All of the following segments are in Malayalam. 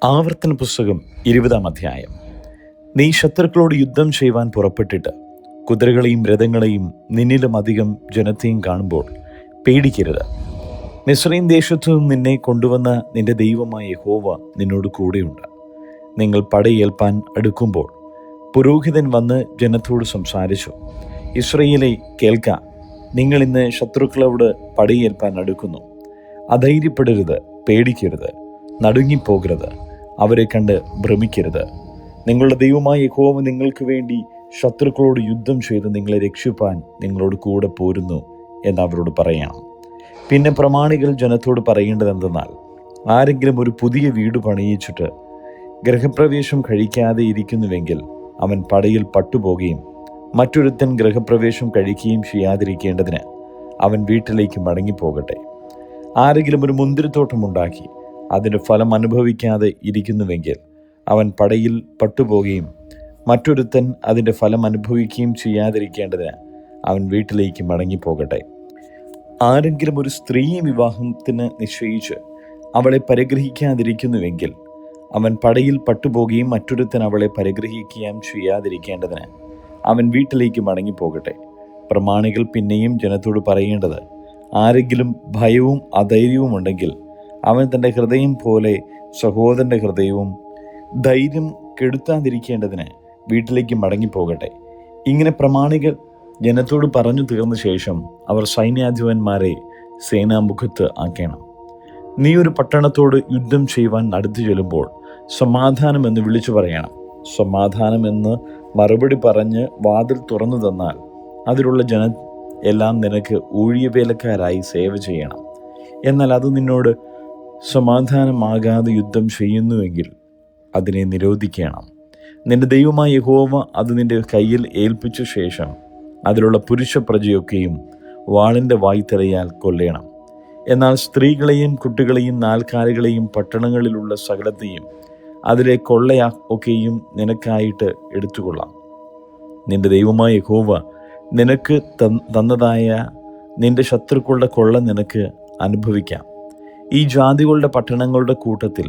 ആവർത്തന പുസ്തകം 20-ാം അധ്യായം. നീ ശത്രുക്കളോട് യുദ്ധം ചെയ്യുവാൻ പുറപ്പെട്ടിട്ട് കുതിരകളെയും രഥങ്ങളെയും നിന്നിലും അധികം ജനത്തെയും കാണുമ്പോൾ പേടിക്കരുത്. മിസ്രയീം ദേശത്തു നിന്ന് നിന്നെ കൊണ്ടുവന്ന നിന്റെ ദൈവമായ യഹോവ നിന്നോട് കൂടെയുണ്ട്. നിങ്ങൾ പടയേൽപ്പാൻ അടുക്കുമ്പോൾ പുരോഹിതൻ വന്ന് ജനത്തോട് സംസാരിച്ചു, ഇസ്രായേലേ കേൾക്ക, നിങ്ങൾ ഇന്ന് ശത്രുക്കളോട് പടയേൽപ്പാൻ അടുക്കുന്നു. അധൈര്യപ്പെടരുത്, പേടിക്കരുത്, നടുങ്ങിപ്പോകരുത്, അവരെ കണ്ട് ഭ്രമിക്കരുത്. നിങ്ങളുടെ ദൈവമായ യഹോവ നിങ്ങൾക്ക് വേണ്ടി ശത്രുക്കളോട് യുദ്ധം ചെയ്ത് നിങ്ങളെ രക്ഷിപ്പാൻ നിങ്ങളോട് കൂടെ പോരുന്നു എന്ന് അവരോട് പറയണം. പിന്നെ പ്രമാണികൾ ജനത്തോട് പറയേണ്ടത് എന്തെന്നാൽ, ആരെങ്കിലും ഒരു പുതിയ വീട് പണിയിച്ചിട്ട് ഗൃഹപ്രവേശം കഴിക്കാതെ ഇരിക്കുന്നുവെങ്കിൽ അവൻ പടയിൽ പട്ടുപോകുകയും മറ്റൊരുത്തൻ ഗൃഹപ്രവേശം കഴിക്കുകയും ചെയ്യാതിരിക്കേണ്ടതിന് അവൻ വീട്ടിലേക്ക് മടങ്ങിപ്പോകട്ടെ. ആരെങ്കിലും ഒരു മുന്തിരിത്തോട്ടമുണ്ടാക്കി അതിൻ്റെ ഫലം അനുഭവിക്കാതെ ഇരിക്കുന്നുവെങ്കിൽ അവൻ പടയിൽ പട്ടുപോകുകയും മറ്റൊരുത്തൻ അതിൻ്റെ ഫലം അനുഭവിക്കുകയും ചെയ്യാതിരിക്കേണ്ടതിന് അവൻ വീട്ടിലേക്ക് മടങ്ങിപ്പോകട്ടെ. ആരെങ്കിലും ഒരു സ്ത്രീ വിവാഹത്തിന് നിശ്ചയിച്ച് അവളെ പരിഗ്രഹിക്കാതിരിക്കുന്നുവെങ്കിൽ അവൻ പടയിൽ പട്ടുപോകുകയും മറ്റൊരുത്തൻ അവളെ പരിഗ്രഹിക്കുകയും ചെയ്യാതിരിക്കേണ്ടതിന് അവൻ വീട്ടിലേക്ക് മടങ്ങിപ്പോകട്ടെ. പ്രമാണികൾ പിന്നെയും ജനത്തോട് പറയേണ്ടത്, ആരെങ്കിലും ഭയവും അധൈര്യവും ഉണ്ടെങ്കിൽ അവൻ തൻ്റെ ഹൃദയം പോലെ സഹോദരൻ്റെ ഹൃദയവും ധൈര്യം കെടുത്താതിരിക്കേണ്ടതിന് വീട്ടിലേക്ക് മടങ്ങിപ്പോകട്ടെ. ഇങ്ങനെ പ്രമാണികൾ ജനത്തോട് പറഞ്ഞു തീർന്ന ശേഷം അവർ സൈന്യാധിപന്മാരെ സേനാമുഖത്ത് ആക്കണം. നീ ഒരു പട്ടണത്തോട് യുദ്ധം ചെയ്യുവാൻ അടുത്തു ചെല്ലുമ്പോൾ സമാധാനം എന്ന് വിളിച്ചു പറയണം. സമാധാനം എന്ന് മറുപടി പറഞ്ഞ് വാതിൽ തുറന്നു തന്നാൽ അതിലുള്ള ജനം എല്ലാം നിനക്ക് ഊഴിയവേലക്കാരായി സേവ ചെയ്യണം. എന്നാൽ അത് നിന്നോട് സമാധാനമാകാതെ യുദ്ധം ചെയ്യുന്നുവെങ്കിൽ അതിനെ നിരോധിക്കണം. നിന്റെ ദൈവമായ യഹോവ അത് നിന്റെ കയ്യിൽ ഏൽപ്പിച്ച ശേഷം അതിലുള്ള പുരുഷ പ്രജയൊക്കെയും വാളിൻ്റെ വായ്ത്തലയാൽ കൊല്ലണം. എന്നാൽ സ്ത്രീകളെയും കുട്ടികളെയും നാൽക്കാലികളെയും പട്ടണങ്ങളിലുള്ള സകലത്തെയും അതിലെ ഒക്കെയും നിനക്കായിട്ട് എടുത്തുകൊള്ളാം. നിന്റെ ദൈവമായ യഹോവ നിനക്ക് തന്നതായ നിന്റെ ശത്രുക്കളുടെ കൊള്ള നിനക്ക് അനുഭവിക്കാം. ഈ ജാതികളുടെ പട്ടണങ്ങളുടെ കൂട്ടത്തിൽ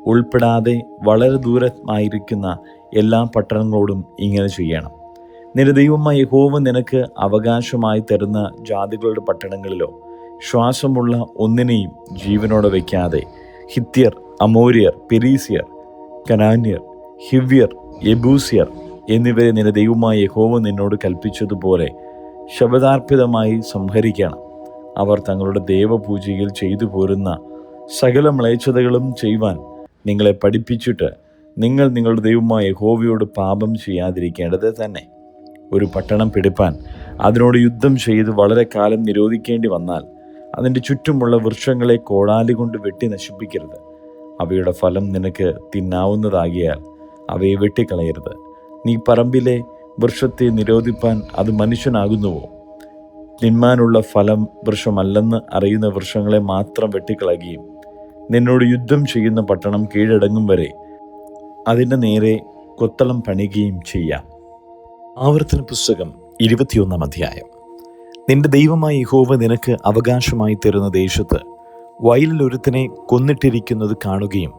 ഉൾപ്പെടാതെ വളരെ ദൂരമായിരിക്കുന്ന എല്ലാ പട്ടണങ്ങളോടും ഇങ്ങനെ ചെയ്യണം. നിന്റെ ദൈവമായ യഹോവ നിനക്ക് അവകാശമായി തരുന്ന ജാതികളുടെ പട്ടണങ്ങളിലോ ശ്വാസമുള്ള ഒന്നിനെയും ജീവനോടെ വയ്ക്കാതെ ഹിത്യർ, അമോര്യർ, പെരീസിയർ, കനാന്യർ, ഹിവ്യർ, യെബൂസ്യർ എന്നിവരെ നിന്റെ ദൈവമായ യഹോവ നിന്നോട് കൽപ്പിച്ചതുപോലെ ശപഥാർപ്പിതമായി സംഹരിക്കണം. അവർ തങ്ങളുടെ ദേവപൂജയിൽ ചെയ്തു പോരുന്ന സകല മ്ലേച്ഛതകളും ചെയ്യുവാൻ നിങ്ങളെ പഠിപ്പിച്ചിട്ട് നിങ്ങൾ നിങ്ങളുടെ ദൈവമായ യഹോവയോട് പാപം ചെയ്യാതിരിക്കേണ്ടത് തന്നെ. ഒരു പട്ടണം പിടിപ്പാൻ അതിനോട് യുദ്ധം ചെയ്ത് വളരെ കാലം നിരോധിക്കേണ്ടി വന്നാൽ അതിൻ്റെ ചുറ്റുമുള്ള വൃക്ഷങ്ങളെ കോടാലി കൊണ്ട് വെട്ടി നശിപ്പിക്കരുത്. അവയുടെ ഫലം നിനക്ക് തിന്നാവുന്നതാകിയാൽ അവയെ വെട്ടിക്കളയരുത്. നീ പറമ്പിലെ വൃക്ഷത്തെ നിരോധിപ്പാൻ അത് മനുഷ്യനാകുന്നുവോ? തിന്മാനുള്ള ഫലം വൃക്ഷമല്ലെന്ന് അറിയുന്ന വൃക്ഷങ്ങളെ മാത്രം വെട്ടിക്കളയുകയും നിന്നോട് യുദ്ധം ചെയ്യുന്ന പട്ടണം കീഴടങ്ങും വരെ അതിൻ്റെ നേരെ കൊത്തളം പണിയുകയും ചെയ്യാം. ആവർത്തന പുസ്തകം 21-ാം അധ്യായം. നിന്റെ ദൈവമായ യഹോവ നിനക്ക് അവകാശമായി തരുന്ന ദേശത്ത് വയലിൽ ഒരുത്തനെ കൊന്നിട്ടിരിക്കുന്നത് കാണുകയും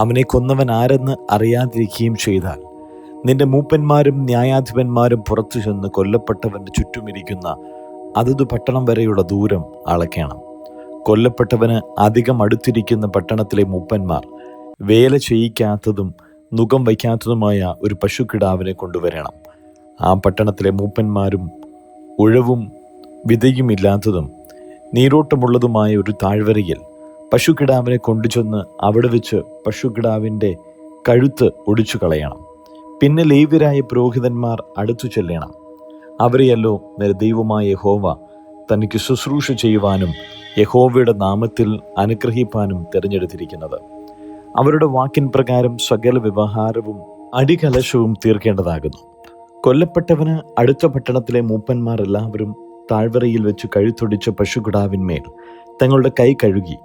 അവനെ കൊന്നവൻ ആരെന്ന് അറിയാതിരിക്കുകയും ചെയ്താൽ നിന്റെ മൂപ്പന്മാരും ന്യായാധിപന്മാരും പുറത്തു ചെന്ന് കൊല്ലപ്പെട്ടവൻ്റെ ചുറ്റുമിരിക്കുന്ന അതത് പട്ടണം വരെയുള്ള ദൂരം അളക്കണം. കൊല്ലപ്പെട്ടവന് അധികം അടുത്തിരിക്കുന്ന പട്ടണത്തിലെ മൂപ്പന്മാർ വേല ചെയ്യിക്കാത്തതും നുകം വയ്ക്കാത്തതുമായ ഒരു പശുക്കിടാവിനെ കൊണ്ടുവരണം. ആ പട്ടണത്തിലെ മൂപ്പന്മാരും ഉഴവും വിതയുമില്ലാത്തതും നീരോട്ടമുള്ളതുമായ ഒരു താഴ്വരയിൽ പശുക്കിടാവിനെ കൊണ്ടുചെന്ന് അവിടെ വെച്ച് പശുക്കിടാവിൻ്റെ കഴുത്ത് ഒടിച്ചു കളയണം. പിന്നെ ലേവ്യരായ പുരോഹിതന്മാർ അടുത്തു ചെല്ലണം. അവരെയല്ലോ നിന്റെ ദൈവമായ യഹോവ തനിക്ക് ശുശ്രൂഷ ചെയ്യുവാനും യഹോവയുടെ നാമത്തിൽ അനുഗ്രഹിപ്പാനും തിരഞ്ഞെടുത്തിരിക്കുന്നത്. അവരുടെ വാക്കിൻ പ്രകാരം സകല വ്യവഹാരവും അടികലശവും തീർക്കേണ്ടതാകുന്നു. കൊല്ലപ്പെട്ടവന് അടുത്ത പട്ടണത്തിലെ മൂപ്പന്മാർ എല്ലാവരും താഴ്വരയിൽ വെച്ച് കഴുത്തൊടിച്ച പശുക്കിടാവിന്മേൽ തങ്ങളുടെ കൈ കഴുകി,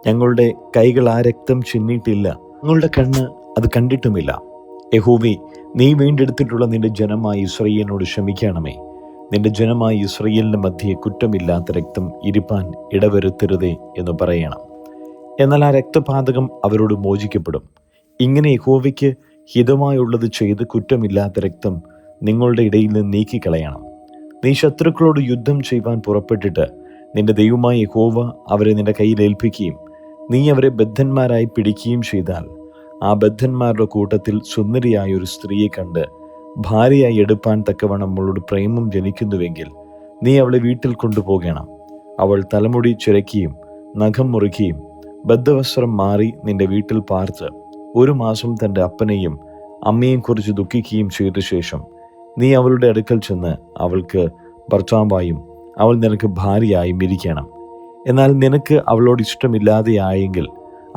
ഞങ്ങളുടെ കൈകൾ ആ രക്തം ചിന്നിയിട്ടില്ല, ഞങ്ങളുടെ കണ്ണ് അത് കണ്ടിട്ടുമില്ല. യഹോവേ, നീ വീണ്ടെടുത്തിട്ടുള്ള നിന്റെ ജനമായ ഇസ്രായേലിനോട് ക്ഷമിക്കണമേ. നിന്റെ ജനമായ ഇസ്രായേലിൻ്റെ മധ്യേ കുറ്റമില്ലാത്ത രക്തം ഇരിപ്പാൻ ഇടവരുത്തരുതേ എന്ന് പറയണം. എന്നാൽ ആ രക്തപാതകം അവരോട് മോചിക്കപ്പെടും. ഇങ്ങനെ യഹോവയ്ക്ക് ഹിതമായുള്ളത് ചെയ്ത് കുറ്റമില്ലാത്ത രക്തം നിങ്ങളുടെ ഇടയിൽ നിന്ന് നീക്കിക്കളയണം. നീ ശത്രുക്കളോട് യുദ്ധം ചെയ്യുവാൻ പുറപ്പെട്ടിട്ട് നിന്റെ ദൈവമായ യഹോവ അവരെ നിന്റെ കയ്യിൽ ഏൽപ്പിക്കുകയും നീ അവരെ ബദ്ധന്മാരായി പിടിക്കുകയും ചെയ്താൽ, ആ ബദ്ധന്മാരുടെ കൂട്ടത്തിൽ സുന്ദരിയായ ഒരു സ്ത്രീയെ കണ്ട് ഭാര്യയായി എടുപ്പാൻ തക്കവണ്ണം അവളോട് പ്രേമം ജനിക്കുന്നുവെങ്കിൽ നീ അവളെ വീട്ടിൽ കൊണ്ടുപോകണം. അവൾ തലമുടി ചിരക്കുകയും നഖം മുറിക്കുകയും ബദ്ധവസ്ത്രം മാറി നിന്റെ വീട്ടിൽ പാർത്ത് 1 മാസം തൻ്റെ അപ്പനെയും അമ്മയെയും കുറിച്ച് ദുഃഖിക്കുകയും ചെയ്ത ശേഷം നീ അവളുടെ അടുക്കൽ ചെന്ന് അവൾക്ക് ഭർത്താവായും അവൾ നിനക്ക് ഭാര്യയായും ഇരിക്കണം. എന്നാൽ നിനക്ക് അവളോട് ഇഷ്ടമില്ലാതെയായെങ്കിൽ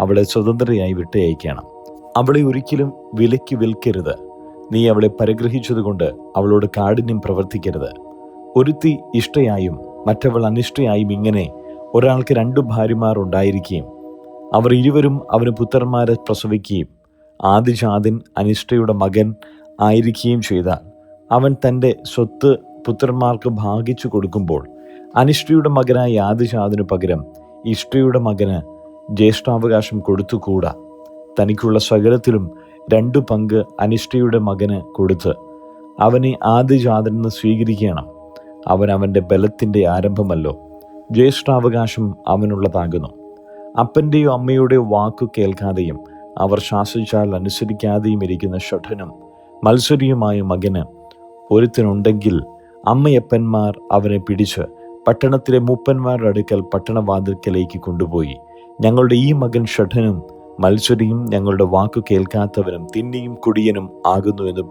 അവളെ സ്വതന്ത്രയായി വിട്ടയക്കണം. അവളെ ഒരിക്കലും വിലയ്ക്ക് വിൽക്കരുത്. നീ അവളെ പരിഗ്രഹിച്ചതുകൊണ്ട് അവളോട് കാഠിന്യം പ്രവർത്തിക്കരുത്. ഒരുത്തി ഇഷ്ടയായും മറ്റവൾ അനിഷ്ടയായും ഇങ്ങനെ ഒരാൾക്ക് 2 ഭാര്യമാർ ഉണ്ടായിരിക്കുകയും അവർ ഇരുവരും അവന് പുത്രന്മാരെ പ്രസവിക്കുകയും ആദിജാതൻ അനിഷ്ടയുടെ മകൻ ആയിരിക്കുകയും ചെയ്താൽ, അവൻ തൻ്റെ സ്വത്ത് പുത്രന്മാർക്ക് ഭാഗിച്ചു കൊടുക്കുമ്പോൾ അനിഷ്ടയുടെ മകനായ ആദിജാതനു പകരം ഇഷ്ടയുടെ മകന് ജ്യേഷ്ഠാവകാശം കൊടുത്തുകൂടാ. തനിക്കുള്ള സകലത്തിലും 2 പങ്ക് അനിഷ്ടയുടെ മകന് കൊടുത്ത് അവനെ ആദിജാതനെന്ന് സ്വീകരിക്കണം. അവൻ അവൻ്റെ ബലത്തിൻ്റെ ആരംഭമല്ലോ. ജ്യേഷ്ഠാവകാശം അവനുള്ളതാകുന്നു. അപ്പൻ്റെയോ അമ്മയുടെയോ വാക്കു കേൾക്കാതെയും അവർ ശാസിച്ചാൽ അനുസരിക്കാതെയും ഇരിക്കുന്ന ഷഠനും മത്സരിയുമായ മകന് ഒരുത്തനുണ്ടെങ്കിൽ അമ്മയപ്പന്മാർ അവനെ പിടിച്ച് പട്ടണത്തിലെ മൂപ്പന്മാരുടെ അടുക്കൽ പട്ടണവാതിൽക്കലേക്ക് കൊണ്ടുപോയി, ഞങ്ങളുടെ ഈ മകൻ ഷഠനും മത്സരിയും ഞങ്ങളുടെ വാക്കു കേൾക്കാത്തവനും തിന്നിയും കുടിയനും ആകുന്നു എന്ന്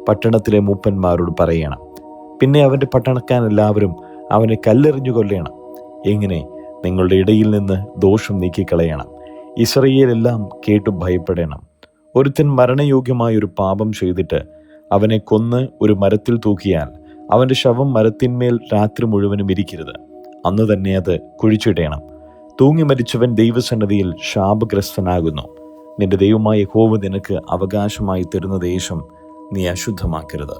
പട്ടണത്തിലെ മൂപ്പന്മാരോട് പറയണം. പിന്നെ അവൻ്റെ പട്ടണക്കാരെല്ലാവരും അവനെ കല്ലെറിഞ്ഞു കൊല്ലണം. എങ്ങനെ നിങ്ങളുടെ ഇടയിൽ നിന്ന് ദോഷം നീക്കിക്കളയണം. ഇസ്രായേലെല്ലാം കേട്ടു ഭയപ്പെടണം. ഒരുത്തൻ മരണയോഗ്യമായൊരു പാപം ചെയ്തിട്ട് അവനെ കൊന്ന് ഒരു മരത്തിൽ തൂക്കിയാൽ അവൻ്റെ ശവം മരത്തിന്മേൽ രാത്രി മുഴുവനും ഇരിക്കരുത്. അന്ന് തന്നെ അത് കുഴിച്ചിടേണം. തൂങ്ങി മരിച്ചവൻ ദൈവസന്നിധിയിൽ ശാപഗ്രസ്തനാകുന്നു. നിന്റെ ദൈവമായ യഹോവ നിനക്ക് അവകാശമായി തരുന്ന ദേശം നീ അശുദ്ധമാക്കരുത്.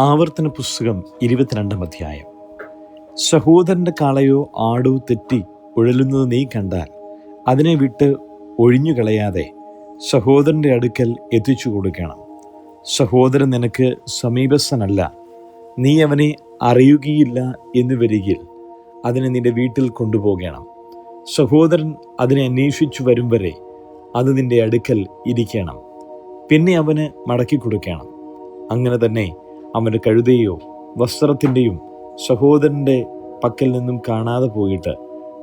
ആവർത്തന പുസ്തകം 22-ാം അധ്യായം. സഹോദരൻ്റെ കാളയോ ആടോ തെറ്റി ഉഴലുന്നത് നീ കണ്ടാൽ അതിനെ വിട്ട് ഒഴിഞ്ഞു കളയാതെ സഹോദരൻ്റെ അടുക്കൽ എത്തിച്ചു കൊടുക്കണം. സഹോദരൻ നിനക്ക് സമീപസ്ഥനല്ല, നീ അവനെ അറിയുകയില്ല എന്ന് വരികിൽ അതിനെ നിന്റെ വീട്ടിൽ കൊണ്ടുപോകണം. സഹോദരൻ അതിനെ അന്വേഷിച്ചു വരും വരെ അത് നിന്റെ അടുക്കൽ ഇരിക്കണം. പിന്നെ അവന് മടക്കി കൊടുക്കണം. അങ്ങനെ തന്നെ അവൻ്റെ കഴുതയോ വസ്ത്രത്തിൻ്റെയും സഹോദരൻ്റെ പക്കൽ നിന്നും കാണാതെ പോയിട്ട്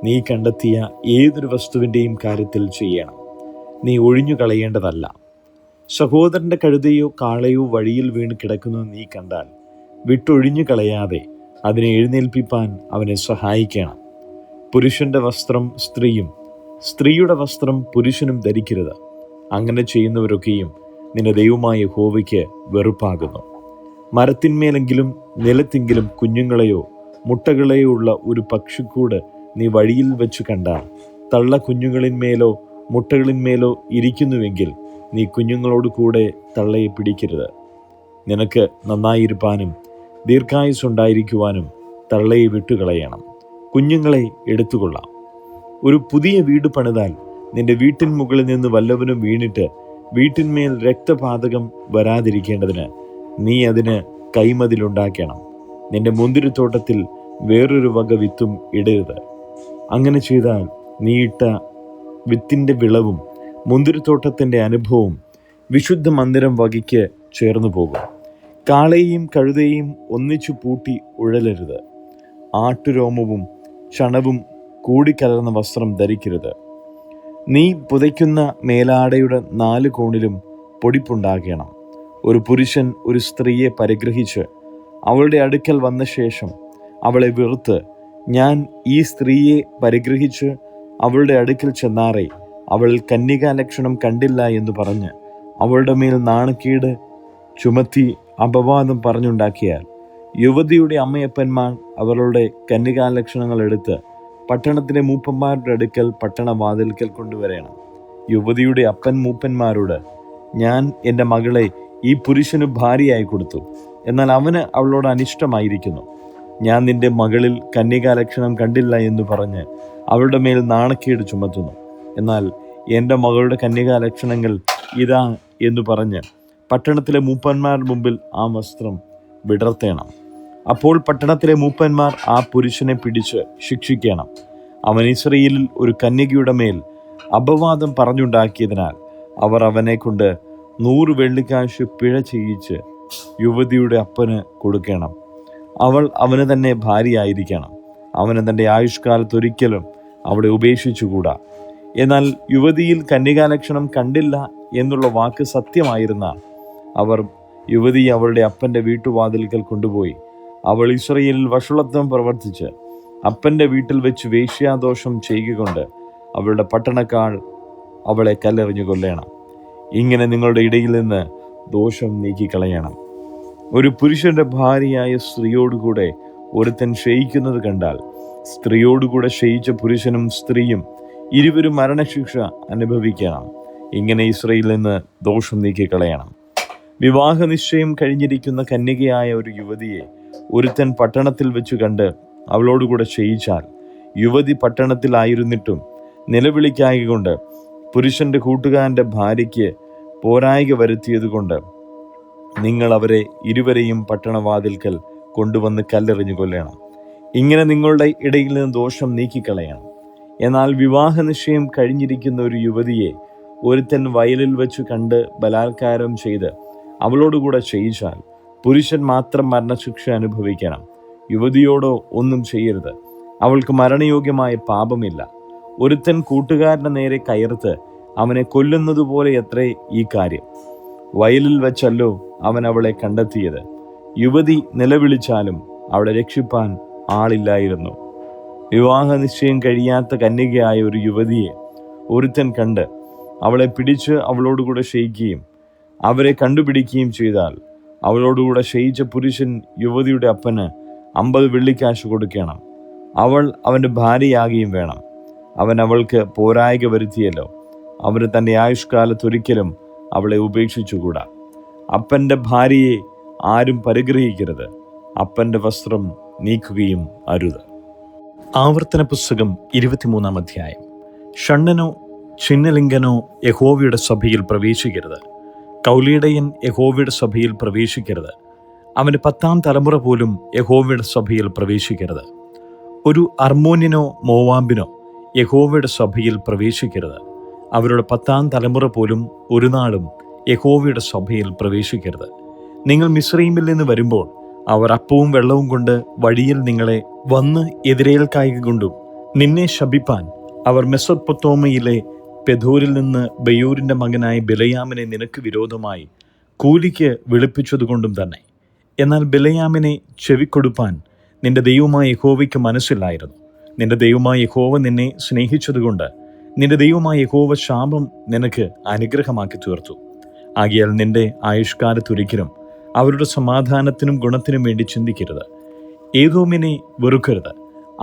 നീ കണ്ടെത്തിയ ഏതൊരു വസ്തുവിൻ്റെയും കാര്യത്തിൽ ചെയ്യണം. നീ ഒഴിഞ്ഞു കളയേണ്ടതല്ല. സഹോദരൻ്റെ കഴുതയോ കാളയോ വഴിയിൽ വീണ് കിടക്കുന്നത് നീ കണ്ടാൽ വിട്ടൊഴിഞ്ഞു കളയാതെ അതിനെ എഴുന്നേൽപ്പിപ്പാൻ അവനെ സഹായിക്കണം. പുരുഷൻ്റെ വസ്ത്രം സ്ത്രീയും സ്ത്രീയുടെ വസ്ത്രം പുരുഷനും ധരിക്കരുത്. അങ്ങനെ ചെയ്യുന്നവരൊക്കെയും നിന്റെ ദൈവമായ യഹോവയ്ക്ക് വെറുപ്പാകുന്നു. മരത്തിന്മേലെങ്കിലും നിലത്തെങ്കിലും കുഞ്ഞുങ്ങളെയോ മുട്ടകളെയോ ഉള്ള ഒരു പക്ഷിക്കൂട് നീ വഴിയിൽ വെച്ച് കണ്ടാൽ തള്ള കുഞ്ഞുങ്ങളിന്മേലോ മുട്ടകളിന്മേലോ ഇരിക്കുന്നുവെങ്കിൽ നീ കുഞ്ഞുങ്ങളോട് കൂടെ തള്ളയെ പിടിക്കരുത്. നിനക്ക് നന്നായിരിക്കാനും ദീർഘായുസ്സുണ്ടായിരിക്കുവാനും തള്ളയെ വിട്ടുകളയണം. കുഞ്ഞുങ്ങളെ എടുത്തുകൊള്ളാം. ഒരു പുതിയ വീട് പണിതാൽ നിന്റെ വീട്ടിൻ മുകളിൽ നിന്ന് വല്ലവനും വീണിട്ട് വീട്ടിന്മേൽ രക്തപാതകം വരാതിരിക്കേണ്ടതിന് നീ അതിന് കൈമതിലുണ്ടാക്കണം. നിന്റെ മുന്തിരിത്തോട്ടത്തിൽ വേറൊരു വക വിത്തും ഇടരുത്. അങ്ങനെ ചെയ്താൽ നീ ഇട്ട വിത്തിൻ്റെ വിളവും മുന്തിരിത്തോട്ടത്തിൻ്റെ അനുഭവവും വിശുദ്ധ മന്ദിരം വകയ്ക്ക് ചേർന്നു പോകും. കാളയെയും കഴുതയെയും ഒന്നിച്ചു പൂട്ടി ഉഴലരുത്. ആട്ടുരോമവും ചണവും കൂടിക്കലർന്ന വസ്ത്രം ധരിക്കരുത്. നീ പുതയ്ക്കുന്ന മേലാടയുടെ 4 കോണിലും പൊടിപ്പുണ്ടാകണം. ഒരു പുരുഷൻ ഒരു സ്ത്രീയെ പരിഗ്രഹിച്ച് അവളുടെ അടുക്കൽ വന്ന ശേഷം അവളെ വെറുത്ത്, ഞാൻ ഈ സ്ത്രീയെ പരിഗ്രഹിച്ച് അവളുടെ അടുക്കൽ ചെന്നാറേ അവൾ കന്യകാലക്ഷണം കണ്ടില്ല എന്ന് പറഞ്ഞ് അവളുടെ മേൽ നാണക്കേട് ചുമത്തി അപവാദം പറഞ്ഞുണ്ടാക്കിയാൽ യുവതിയുടെ അമ്മയപ്പന്മാർ അവളുടെ കന്യകാലക്ഷണങ്ങൾ എടുത്ത് പട്ടണത്തിലെ മൂപ്പന്മാരുടെ അടുക്കൽ പട്ടണവാതിൽക്കൽ കൊണ്ടുവരണം. യുവതിയുടെ അപ്പൻ മൂപ്പന്മാരോട്, ഞാൻ എൻ്റെ മകളെ ഈ പുരുഷന് ഭാര്യയായി കൊടുത്തു, എന്നാൽ അവന് അവളോട് അനിഷ്ടമായിരിക്കുന്നു. ഞാൻ നിന്റെ മകളിൽ കന്യകാലക്ഷണം കണ്ടില്ല എന്ന് പറഞ്ഞ് അവളുടെ മേൽ നാണക്കേട് ചുമത്തുന്നു. എന്നാൽ എൻ്റെ മകളുടെ കന്യകാലക്ഷണങ്ങൾ ഇതാ എന്ന് പറഞ്ഞ് പട്ടണത്തിലെ മൂപ്പന്മാരുടെ മുമ്പിൽ ആ വസ്ത്രം വിടർത്തേണം. അപ്പോൾ പട്ടണത്തിലെ മൂപ്പന്മാർ ആ പുരുഷനെ പിടിച്ച് ശിക്ഷിക്കണം. അവൻ ഇസ്രയേലിൽ ഒരു കന്യകയുടെ മേൽ അപവാദം പറഞ്ഞുണ്ടാക്കിയതിനാൽ അവർ അവനെ കൊണ്ട് 100 വെള്ളിക്കാശ് പിഴ ചെയ്യിച്ച് യുവതിയുടെ അപ്പന് കൊടുക്കണം. അവൾ അവന് തന്നെ ഭാര്യയായിരിക്കണം. അവന് തൻ്റെ ആയുഷ്കാലത്തൊരിക്കലും അവളെ ഉപേക്ഷിച്ചുകൂടാ. എന്നാൽ യുവതിയിൽ കന്യകാലക്ഷണം കണ്ടില്ല എന്നുള്ള വാക്ക് സത്യമായിരുന്ന അവർ യുവതിയെ അവളുടെ അപ്പൻ്റെ വീട്ടുവാതിൽക്കൽ കൊണ്ടുപോയി അവൾ ഇസ്രയേലിൽ വഷളത്വം പ്രവർത്തിച്ച് അപ്പൻ്റെ വീട്ടിൽ വെച്ച് വേശ്യാദോഷം ചെയ്യുകൊണ്ട് അവളുടെ പട്ടണക്കാൾ അവളെ കല്ലെറിഞ്ഞു കൊല്ലണം. ഇങ്ങനെ നിങ്ങളുടെ ഇടയിൽ നിന്ന് ദോഷം നീക്കിക്കളയണം. ഒരു പുരുഷന്റെ ഭാര്യയായ സ്ത്രീയോടുകൂടെ ഒരുത്തൻ ക്ഷയിക്കുന്നത് കണ്ടാൽ സ്ത്രീയോടുകൂടെ ക്ഷയിച്ച പുരുഷനും സ്ത്രീയും ഇരുവരും മരണശിക്ഷ അനുഭവിക്കണം. ഇങ്ങനെ ഇസ്രയേലിൽ നിന്ന് ദോഷം നീക്കിക്കളയണം. വിവാഹ നിശ്ചയം കഴിഞ്ഞിരിക്കുന്ന കന്യകയായ ഒരു യുവതിയെ ഒരുത്തൻ പട്ടണത്തിൽ വെച്ച് കണ്ട് അവളോടുകൂടെ ക്ഷയിച്ചാൽ യുവതി പട്ടണത്തിലായിരുന്നിട്ടും നിലവിളിക്കായകൊണ്ട് പുരുഷന്റെ കൂട്ടുകാരൻ്റെ ഭാര്യയ്ക്ക് പോരായ്ക വരുത്തിയത് കൊണ്ട് നിങ്ങൾ അവരെ ഇരുവരെയും പട്ടണവാതിൽക്കൽ കൊണ്ടുവന്ന് കല്ലെറിഞ്ഞു കൊല്ലണം. ഇങ്ങനെ നിങ്ങളുടെ ഇടയിൽ നിന്ന് ദോഷം നീക്കിക്കളയണം. എന്നാൽ വിവാഹ നിശ്ചയം കഴിഞ്ഞിരിക്കുന്ന ഒരു യുവതിയെ ഒരുത്തൻ വയലിൽ വെച്ച് കണ്ട് ബലാത്കാരം ചെയ്ത് അവളോടുകൂടെ ക്ഷയിച്ചാൽ പുരുഷൻ മാത്രം മരണശിക്ഷ അനുഭവിക്കണം. യുവതിയോടോ ഒന്നും ചെയ്യരുത്. അവൾക്ക് മരണയോഗ്യമായ പാപമില്ല. ഒരുത്തൻ കൂട്ടുകാരൻ്റെ നേരെ കയർത്ത് അവനെ കൊല്ലുന്നതുപോലെ എത്രേ ഈ കാര്യം. വയലിൽ വെച്ചല്ലോ അവൻ അവളെ കണ്ടെത്തിയത്. യുവതി നിലവിളിച്ചാലും അവളെ രക്ഷിപ്പാൻ ആളില്ലായിരുന്നു. വിവാഹ നിശ്ചയം കഴിയാത്ത കന്യകയായ ഒരു യുവതിയെ ഒരുത്തൻ കണ്ട് അവളെ പിടിച്ച് അവളോടുകൂടെ ക്ഷയിക്കുകയും അവരെ കണ്ടുപിടിക്കുകയും ചെയ്താൽ അവളോടുകൂടെ ക്ഷയിച്ച പുരുഷൻ യുവതിയുടെ അപ്പന് 50 വെള്ളിക്കാശ് കൊടുക്കണം. അവൾ അവൻ്റെ ഭാര്യയാകുകയും വേണം. അവൻ അവൾക്ക് പോരായ്ക വരുത്തിയല്ലോ. അവന് തൻ്റെ ആയുഷ്കാലത്തൊരിക്കലും അവളെ ഉപേക്ഷിച്ചുകൂടാ. അപ്പൻ്റെ ഭാര്യയെ ആരും പരിഗ്രഹിക്കരുത്. അപ്പൻ്റെ വസ്ത്രം നീക്കുകയും അരുത്. ആവർത്തന പുസ്തകം 23-ാം അധ്യായം. ഷണ്ഡനോ ചിഹ്നലിംഗനോ യഹോവയുടെ സഭയിൽ പ്രവേശിക്കരുത്. കൗലീടയൻ യഹോവയുടെ സഭയിൽ പ്രവേശിക്കരുത്. അവന് 10-ാം തലമുറ പോലും യഹോവയുടെ സഭയിൽ പ്രവേശിക്കരുത്. ഒരു അർമോന്യനോ മോവാബിനോ യഹോവയുടെ സഭയിൽ പ്രവേശിക്കരുത്. അവരുടെ 10-ാം തലമുറ പോലും ഒരു നാളും യഹോവയുടെ സഭയിൽ പ്രവേശിക്കരുത്. നിങ്ങൾ മിസ്രയീമിൽ നിന്ന് വരുമ്പോൾ അവർ അപ്പവും വെള്ളവും കൊണ്ട് വഴിയിൽ നിങ്ങളെ വന്ന് എതിരേൽക്കായ്കൊണ്ടും നിന്നെ ശപിപ്പാൻ അവർ മെസൊപ്പൊത്താമ്യയിലെ പെഥോരിൽ നിന്ന് ബെയൂരിൻ്റെ മകനായ ബിലയാമിനെ നിനക്ക് വിരോധമായി കൂലിക്ക് വിളിപ്പിച്ചതുകൊണ്ടും തന്നെ. എന്നാൽ ബിലയാമിനെ ചെവിക്കൊടുപ്പാൻ നിന്റെ ദൈവമായ യഹോവയ്ക്ക് മനസ്സില്ലായിരുന്നു. നിന്റെ ദൈവമായ യഹോവ നിന്നെ സ്നേഹിച്ചതുകൊണ്ട് നിന്റെ ദൈവമായ യഹോവ ശാപം നിനക്ക് അനുഗ്രഹമാക്കി തീർത്തു. ആകയാൽ നിന്റെ ആയുഷ്കാലത്തൊരിക്കലും അവരുടെ സമാധാനത്തിനും ഗുണത്തിനും വേണ്ടി ചിന്തിക്കരുത്. ഏദോമിനെ വെറുക്കരുത്,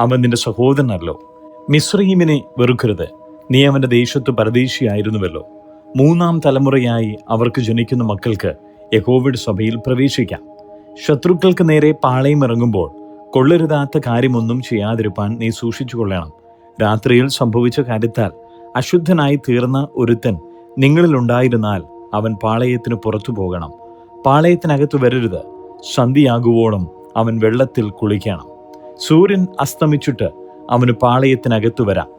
അവൻ നിന്റെ സഹോദരനല്ലോ. മിസ്രയീമിനെ വെറുക്കരുത്, നീ അവൻ്റെ ദേശത്ത് പരദേശിയായിരുന്നുവല്ലോ. 3-ാം തലമുറയായി അവർക്ക് ജനിക്കുന്ന മക്കൾക്ക് യഹോവയുടെ സഭയിൽ പ്രവേശിക്കാം. ശത്രുക്കൾക്ക് നേരെ പാളയം ഇറങ്ങുമ്പോൾ കൊള്ളരുതാത്ത കാര്യമൊന്നും ചെയ്യാതിരുപ്പാൻ നീ സൂക്ഷിച്ചു കൊള്ളണം. രാത്രിയിൽ സംഭവിച്ച കാര്യത്താൽ അശുദ്ധനായി തീർന്ന ഒരുത്തൻ നിങ്ങളിലുണ്ടായിരുന്നാൽ അവൻ പാളയത്തിന് പുറത്തു പോകണം. പാളയത്തിനകത്ത് വരരുത്. സന്ധ്യയാകുവോളം അവൻ വെള്ളത്തിൽ കുളിക്കണം. സൂര്യൻ അസ്തമിച്ചിട്ട് അവന് പാളയത്തിനകത്ത് വരാം.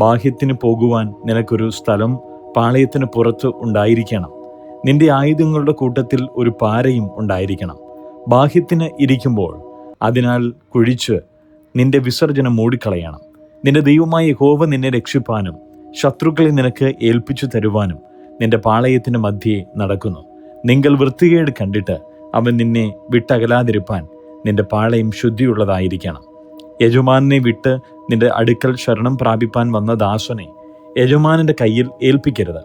ബാഹ്യത്തിന് പോകുവാൻ നിനക്കൊരു സ്ഥലം പാളയത്തിന് പുറത്ത് ഉണ്ടായിരിക്കണം. നിന്റെ ആയുധങ്ങളുടെ കൂട്ടത്തിൽ ഒരു പാരയും ഉണ്ടായിരിക്കണം. ബാഹ്യത്തിന് ഇരിക്കുമ്പോൾ അതിനാൽ കുഴിച്ച് നിന്റെ വിസർജനം മൂടിക്കളയണം. നിന്റെ ദൈവമായ യഹോവ നിന്നെ രക്ഷിപ്പാനും ശത്രുക്കളെ നിനക്ക് ഏൽപ്പിച്ചു തരുവാനും നിന്റെ പാളയത്തിന് മധ്യേ നടക്കുന്നു. നിങ്ങൾ വൃത്തികേട് കണ്ടിട്ട് അവൻ നിന്നെ വിട്ടകലാതിരുപ്പാൻ നിന്റെ പാളയം ശുദ്ധിയുള്ളതായിരിക്കണം. യജമാനെ വിട്ട് നിന്റെ അടുക്കൽ ശരണം പ്രാപിപ്പാൻ വന്ന ദാസനെ യജമാനന്റെ കയ്യിൽ ഏൽപ്പിക്കരുത്.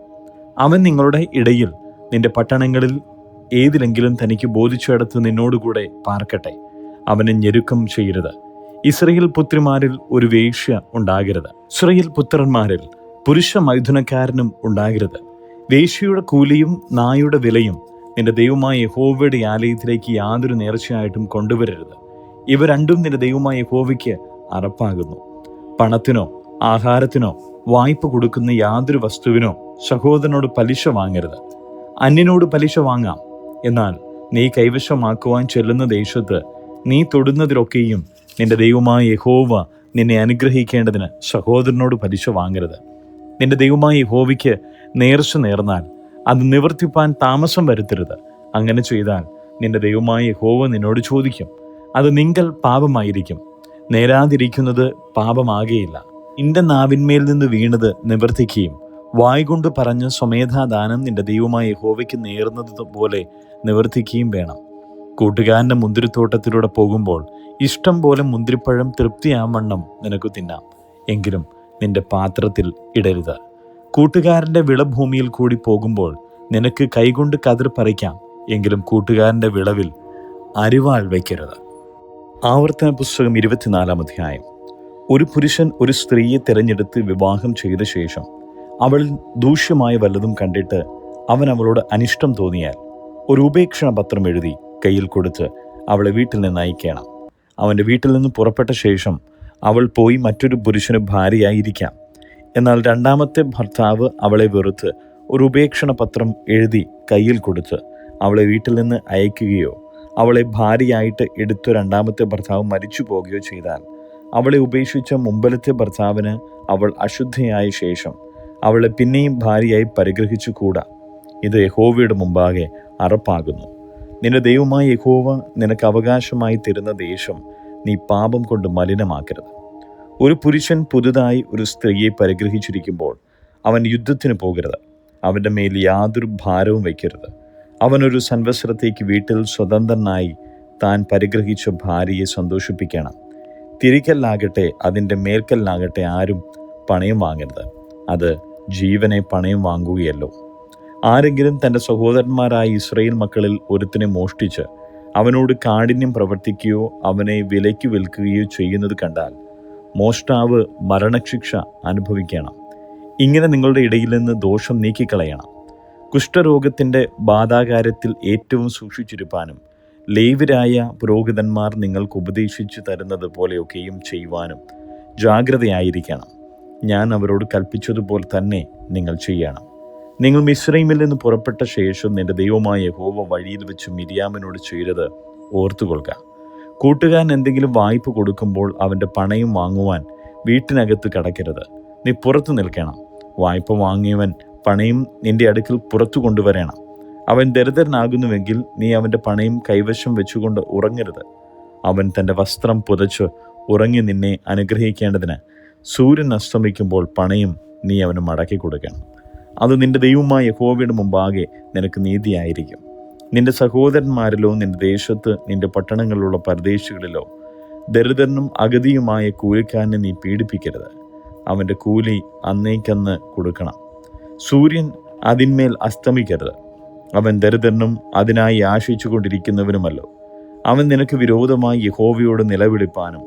അവൻ നിങ്ങളുടെ ഇടയിൽ നിന്റെ പട്ടണങ്ങളിൽ ഏതിലെങ്കിലും തനിക്ക് ബോധിച്ചിടത്ത് നിന്നോടുകൂടെ പാർക്കട്ടെ. അവനെ ഞെരുക്കം ചെയ്യരുത്. ഇസ്രയേൽ പുത്രിമാരിൽ ഒരു വേശ്യ ഉണ്ടാകരുത്. ഇസ്രയേൽ പുത്രന്മാരിൽ പുരുഷ മൈഥുനക്കാരനും ഉണ്ടാകരുത്. വേശ്യയുടെ കൂലിയും നായുടെ വിലയും നിന്റെ ദൈവമായ യഹോവയുടെ ആലയത്തിലേക്ക് യാതൊരു നേർച്ചയായിട്ടും കൊണ്ടുവരരുത്. ഇവ രണ്ടും നിന്റെ ദൈവമായ യഹോവയ്ക്ക് അറപ്പാകുന്നു. പണത്തിനോ ആഹാരത്തിനോ വായ്പ കൊടുക്കുന്ന യാതൊരു വസ്തുവിനോ സഹോദരനോട് പലിശ വാങ്ങരുത്. അന്യനോട് പലിശ വാങ്ങാം, എന്നാൽ നീ കൈവശമാക്കുവാൻ ചെല്ലുന്ന ദേശത്ത് നീ തൊടുന്നതിലൊക്കെയും നിന്റെ ദൈവമായ യഹോവ നിന്നെ അനുഗ്രഹിക്കേണ്ടതിന് സഹോദരനോട് പലിശ വാങ്ങരുത്. നിന്റെ ദൈവമായ യഹോവയ്ക്ക് നേർച്ച നേർന്നാൽ അത് നിവർത്തിപ്പാൻ താമസം വരുത്തരുത്. അങ്ങനെ ചെയ്താൽ നിന്റെ ദൈവമായ യഹോവ നിന്നോട് ചോദിക്കും, അത് നിങ്കൽ പാപമായിരിക്കും. നേരാതിരിക്കുന്നത് പാപമാകേയില്ല. നിന്റെ നാവിന്മേൽ നിന്ന് വീണത് നിവർത്തിക്കുകയും വായ്കൊണ്ട് പറഞ്ഞ് സ്വമേധാദാനം നിന്റെ ദൈവമായ യഹോവയ്ക്ക് നേർന്നത് പോലെ നിവർത്തിക്കുകയും വേണം. കൂട്ടുകാരൻ്റെ മുന്തിരിത്തോട്ടത്തിലൂടെ പോകുമ്പോൾ ഇഷ്ടം പോലെ മുന്തിരിപ്പഴം തൃപ്തിയാവണ്ണം നിനക്ക് തിന്നാം, എങ്കിലും നിന്റെ പാത്രത്തിൽ ഇടരുത്. കൂട്ടുകാരൻ്റെ വിളഭൂമിയിൽ കൂടി പോകുമ്പോൾ നിനക്ക് കൈകൊണ്ട് കതിർ പറിക്കാം, എങ്കിലും കൂട്ടുകാരൻ്റെ വിളവിൽ അരിവാൾ വയ്ക്കരുത്. ആവർത്തന പുസ്തകം 24-ാം അധ്യായം. ഒരു പുരുഷൻ ഒരു സ്ത്രീയെ തിരഞ്ഞെടുത്ത് വിവാഹം ചെയ്ത ശേഷം അവളിൽ ദൂഷ്യമായ വല്ലതും കണ്ടിട്ട് അവൻ അവളോട് അനിഷ്ടം തോന്നിയാൽ ഒരു ഉപേക്ഷണ പത്രം എഴുതി കയ്യിൽ കൊടുത്ത് അവളെ വീട്ടിൽ നിന്ന് അയക്കണം. അവൻ്റെ വീട്ടിൽ നിന്ന് പുറപ്പെട്ട ശേഷം അവൾ പോയി മറ്റൊരു പുരുഷന് ഭാര്യയായിരിക്കാം. എന്നാൽ രണ്ടാമത്തെ ഭർത്താവ് അവളെ വെറുത്ത് ഒരു ഉപേക്ഷണ പത്രം എഴുതി കയ്യിൽ കൊടുത്ത് അവളെ വീട്ടിൽ നിന്ന് അയക്കുകയോ അവളെ ഭാര്യയായിട്ട് എടുത്ത രണ്ടാമത്തെ ഭർത്താവ് മരിച്ചു പോകുകയോ ചെയ്താൽ അവളെ ഉപേക്ഷിച്ച മുമ്പലത്തെ ഭർത്താവിന് അവൾ അശുദ്ധയായ ശേഷം അവളെ പിന്നെയും ഭാര്യയായി പരിഗ്രഹിച്ചുകൂടാ. ഇത് യഹോവയുടെ മുമ്പാകെ അറപ്പാകുന്നു. നിന്റെ ദൈവമായ യഹോവ നിനക്ക് അവകാശമായി തരുന്ന ദേശം നീ പാപം കൊണ്ട് മലിനമാക്കരുത്. ഒരു പുരുഷൻ പുതുതായി ഒരു സ്ത്രീയെ പരിഗ്രഹിച്ചിരിക്കുമ്പോൾ അവൻ യുദ്ധത്തിന് പോകരുത്. അവൻ്റെ മേൽ യാതൊരു ഭാരവും വയ്ക്കരുത്. അവനൊരു സംവത്സരത്തേക്ക് വീട്ടിൽ സ്വതന്ത്രനായി താൻ പരിഗ്രഹിച്ച ഭാര്യയെ സന്തോഷിപ്പിക്കണം. തിരിക്കല്ലാകട്ടെ അതിൻ്റെ മേൽക്കല്ലാകട്ടെ ആരും പണയം വാങ്ങരുത്. അത് ജീവനെ പണയം വാങ്ങുകയല്ലോ. ആരെങ്കിലും തൻ്റെ സഹോദരന്മാരായ ഇസ്രായേൽ മക്കളിൽ ഒരുത്തിനെ മോഷ്ടിച്ച് അവനോട് കാഠിന്യം പ്രവർത്തിക്കുകയോ അവനെ വിലയ്ക്ക് വിൽക്കുകയോ ചെയ്യുന്നത് കണ്ടാൽ മോഷ്ടാവ് മരണശിക്ഷ അനുഭവിക്കണം. ഇങ്ങനെ നിങ്ങളുടെ ഇടയിൽ നിന്ന് ദോഷം നീക്കിക്കളയണം. കുഷ്ഠരോഗത്തിൻ്റെ ബാധാകാര്യത്തിൽ ഏറ്റവും സൂക്ഷിച്ചിരിപ്പാനും ലേവ്യരായ പുരോഹിതന്മാർ നിങ്ങൾക്ക് ഉപദേശിച്ചു തരുന്നത് പോലെയൊക്കെയും ചെയ്യുവാനും ജാഗ്രതയായിരിക്കണം. ഞാൻ അവരോട് കൽപ്പിച്ചതുപോലെ തന്നെ നിങ്ങൾ ചെയ്യണം. നിങ്ങൾ മിസ്രൈമിൽ നിന്ന് പുറപ്പെട്ട ശേഷം നിന്റെ ദൈവമായ യഹോവ വഴിയിൽ വെച്ച് മിര്യാമിനോട് ചെയ്തത് ഓർത്തുകൊള്ളുക. കൂട്ടുകാരൻ എന്തെങ്കിലും വായ്പ കൊടുക്കുമ്പോൾ അവൻ്റെ പണയം വാങ്ങുവാൻ വീട്ടിനകത്ത് കടക്കരുത്. നീ പുറത്തു നിൽക്കണം. വായ്പ വാങ്ങിയവൻ പണയം നിന്റെ അടുക്കൽ പുറത്തു കൊണ്ടുവരണം. അവൻ ദരിദ്രനാകുന്നുവെങ്കിൽ നീ അവൻ്റെ പണയം കൈവശം വെച്ചുകൊണ്ട് ഉറങ്ങരുത്. അവൻ തൻ്റെ വസ്ത്രം പുതച്ച് ഉറങ്ങി നിന്നെ അനുഗ്രഹിക്കേണ്ടതിന് സൂര്യൻ അസ്തമിക്കുമ്പോൾ പണയം നീ അവന് മടക്കി കൊടുക്കണം. അത് നിന്റെ ദൈവമായ യഹോവയുടെ മുമ്പാകെ നിനക്ക് നീതിയായിരിക്കും. നിന്റെ സഹോദരന്മാരിലോ നിന്റെ ദേശത്ത് നിന്റെ പട്ടണങ്ങളിലുള്ള പരദേശികളിലോ ദരിദ്രനും അഗതിയുമായ കൂലിക്കാരനെ നീ പീഡിപ്പിക്കരുത്. അവൻ്റെ കൂലി അന്നേക്കന്ന് കൊടുക്കണം. സൂര്യൻ അതിന്മേൽ അസ്തമിക്കരുത്. അവൻ ദരിദ്രനും അതിനായി ആശിച്ചു കൊണ്ടിരിക്കുന്നവനുമല്ലോ. അവൻ നിനക്ക് വിരോധമായി യഹോവയോട് നിലവിളിപ്പാനും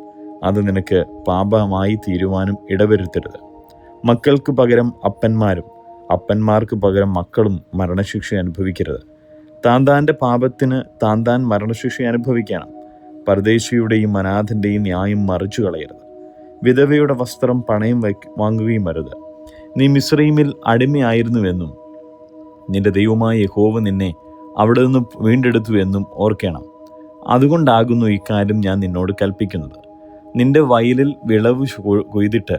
അത് നിനക്ക് പാപമായി തീരുവാനും ഇടവരുത്തരുത്. മക്കൾക്ക് പകരം അപ്പന്മാരും അപ്പന്മാർക്ക് പകരം മക്കളും മരണശിക്ഷ അനുഭവിക്കരുത്. താന്താൻ്റെ പാപത്തിന് താന്താൻ മരണശിക്ഷ അനുഭവിക്കണം. പരദേശിയുടെയും അനാഥൻ്റെയും ന്യായം മറിച്ചു കളയരുത്. വിധവയുടെ വസ്ത്രം പണയം വാങ്ങുകയും അരുത്. നീ മിസ്രൈമിൽ അടിമയായിരുന്നുവെന്നും നിന്റെ ദൈവമായ യഹോവ നിന്നെ അവിടെ നിന്ന് വീണ്ടെടുത്തു എന്നും ഓർക്കണം. അതുകൊണ്ടാകുന്നു ഇക്കാര്യം ഞാൻ നിന്നോട് കൽപ്പിക്കുന്നത്. നിന്റെ വയലിൽ വിളവ് കൊയ്തിട്ട്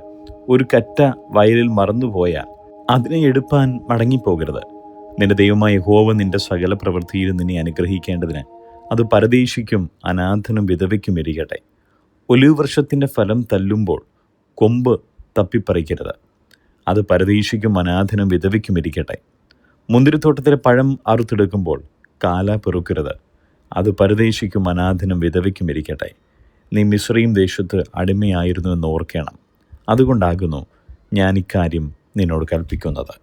ഒരു കറ്റ വയലിൽ മറന്നുപോയാൽ അതിനെ എടുപ്പാൻ മടങ്ങിപ്പോകരുത്. നിന്റെ ദൈവമായ യഹോവ നിന്റെ സകല പ്രവൃത്തിയിലും നിന്നെ അനുഗ്രഹിക്കേണ്ടതിന് അത് പരദേശിക്കും അനാഥനും വിധവയ്ക്കും ഇരിക്കട്ടെ. ഒലിവ് വൃക്ഷത്തിൻ്റെ ഫലം തല്ലുമ്പോൾ കൊമ്പ് തപ്പിപ്പറിക്കരുത്. അത് പരദേശിക്കും അനാഥനും വിധവയ്ക്കും ഇരിക്കട്ടെ. മുന്തിരിത്തോട്ടത്തിലെ പഴം അറുത്തെടുക്കുമ്പോൾ കാല പെറുക്കരുത്. അത് പരദേശിക്കും അനാഥനും വിധവയ്ക്കും ഇരിക്കട്ടെ. നീ മിസ്രയീം ദേശത്ത് അടിമയായിരുന്നു എന്ന് ഓർക്കണം. അതുകൊണ്ടാകുന്നു ഞാൻ ഇക്കാര്യം നിന്നോട് കൽപ്പിക്കുന്നത്.